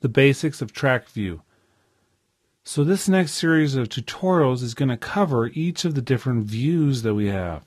the basics of track view. So this next series of tutorials is going to cover each of the different views that we have.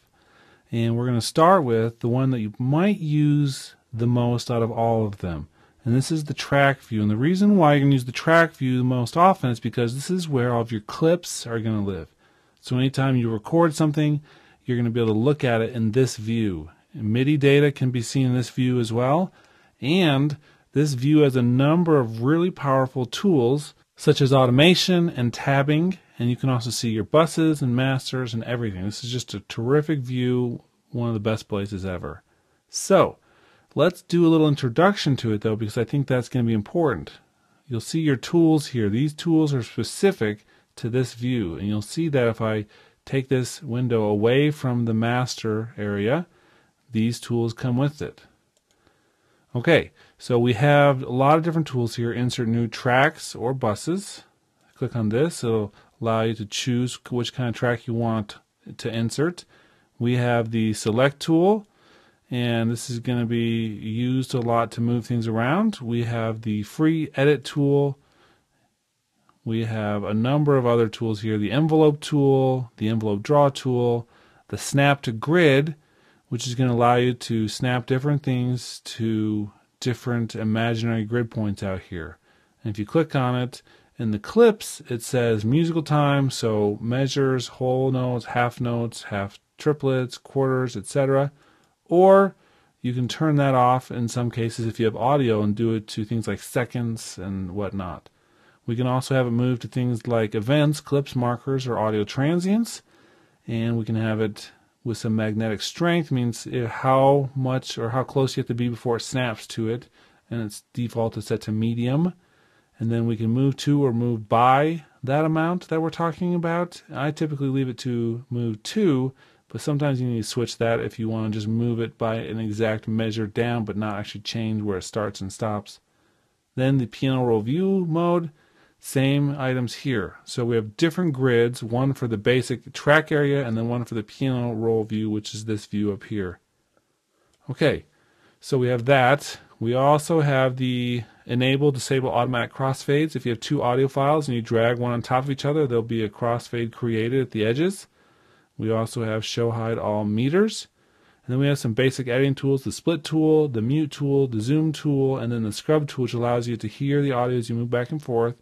And we're going to start with the one that you might use the most out of all of them. And this is the track view. And the reason why you're going to use the track view the most often is because this is where all of your clips are going to live. So anytime you record something, you're going to be able to look at it in this view. And MIDI data can be seen in this view as well. And this view has a number of really powerful tools such as automation and tabbing, and you can also see your buses and masters and everything. This is just a terrific view, one of the best places ever. So let's do a little introduction to it though, because I think that's going to be important. You'll see your tools here. These tools are specific to this view, and you'll see that if I take this window away from the master area, these tools come with it. Okay, so we have a lot of different tools here. Insert new tracks or buses. Click on this. It'll allow you to choose which kind of track you want to insert. We have the select tool, and this is going to be used a lot to move things around. We have the free edit tool. We have a number of other tools here. The envelope tool, the envelope draw tool, the snap to grid, which is going to allow you to snap different things to different imaginary grid points out here. And if you click on it, in the clips it says musical time, so measures, whole notes, half triplets, quarters, etc. Or you can turn that off in some cases if you have audio and do it to things like seconds and whatnot. We can also have it move to things like events, clips, markers, or audio transients. And we can have it with some magnetic strength, means how much or how close you have to be before it snaps to it, and its default is set to medium. And then we can move to or move by that amount that we're talking about. I typically leave it to move to, but sometimes you need to switch that if you want to just move it by an exact measure down but not actually change where it starts and stops. Then the piano roll view mode, same items here. So we have different grids, one for the basic track area and then one for the piano roll view, which is this view up here. Okay, so we have that. We also have the enable, disable automatic crossfades. If you have two audio files and you drag one on top of each other, there'll be a crossfade created at the edges. We also have show hide all meters. And then we have some basic editing tools, the split tool, the mute tool, the zoom tool, and then the scrub tool, which allows you to hear the audio as you move back and forth.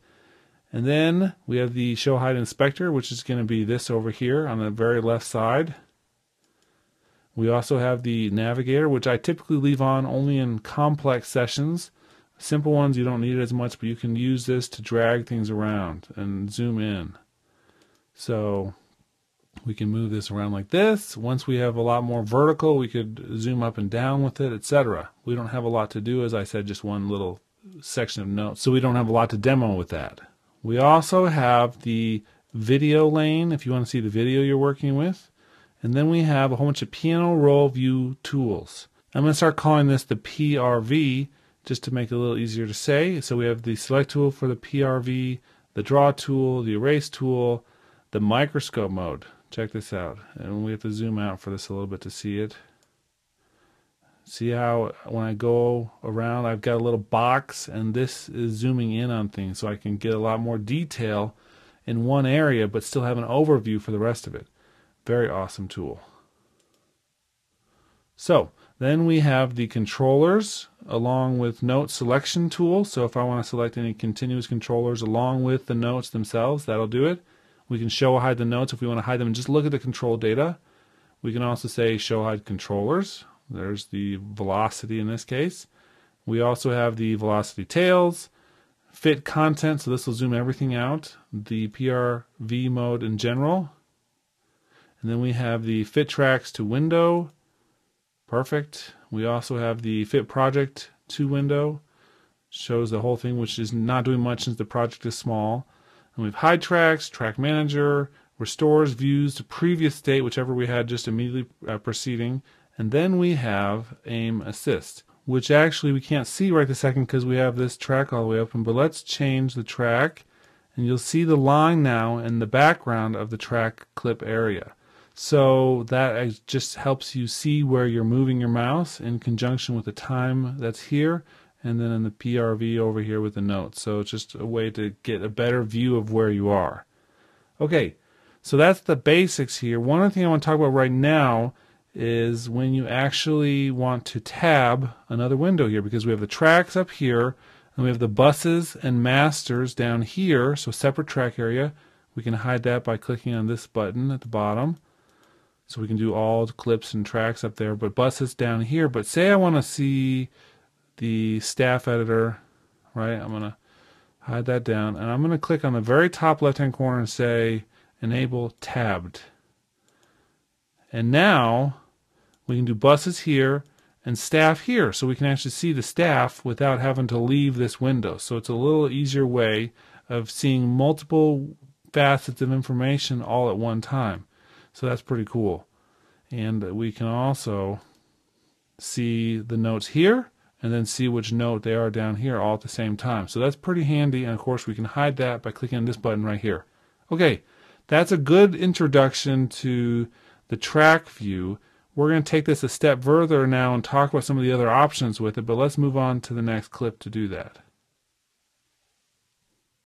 And then we have the show hide inspector, which is going to be this over here on the very left side. We also have the navigator, which I typically leave on only in complex sessions. Simple ones you don't need it as much, but you can use this to drag things around and zoom in. So we can move this around like this. Once we have a lot more vertical, we could zoom up and down with it, etc. We don't have a lot to do, as I said, just one little section of notes, so we don't have a lot to demo with that. We also have the video lane if you want to see the video you're working with. And then we have a whole bunch of piano roll view tools. I'm going to start calling this the PRV just to make it a little easier to say. So we have the select tool for the PRV, the draw tool, the erase tool, the microscope mode. Check this out. And we have to zoom out for this a little bit to see it. See how when I go around I've got a little box, and this is zooming in on things so I can get a lot more detail in one area but still have an overview for the rest of it. Very awesome tool. So then we have the controllers along with note selection tool. So if I want to select any continuous controllers along with the notes themselves, that'll do it. We can show or hide the notes if we want to hide them and just look at the control data. We can also say show hide controllers. There's the velocity in this case. We also have the velocity tails, fit content, so this will zoom everything out, the PRV mode in general. And then we have the fit tracks to window. Perfect. We also have the fit project to window. Shows the whole thing, which is not doing much since the project is small. And we have hide tracks, track manager, restores views to previous state, whichever we had just immediately preceding. And then we have aim assist, which actually we can't see right this second because we have this track all the way open, but let's change the track and you'll see the line now in the background of the track clip area. So that just helps you see where you're moving your mouse in conjunction with the time that's here, and then in the PRV over here with the notes. So it's just a way to get a better view of where you are. Okay, so that's the basics here. One other thing I want to talk about right now is when you actually want to tab another window here, because we have the tracks up here and we have the buses and masters down here, so separate track area. We can hide that by clicking on this button at the bottom. So we can do all the clips and tracks up there, but buses down here. But say I want to see the staff editor, right? I'm going to hide that down, and I'm going to click on the very top left-hand corner and say Enable Tabbed. And now we can do buses here and staff here, so we can actually see the staff without having to leave this window. So it's a little easier way of seeing multiple facets of information all at one time. So that's pretty cool. And we can also see the notes here and then see which note they are down here all at the same time. So that's pretty handy, and of course we can hide that by clicking on this button right here. Okay, that's a good introduction to the track view. We're going to take this a step further now and talk about some of the other options with it, but let's move on to the next clip to do that.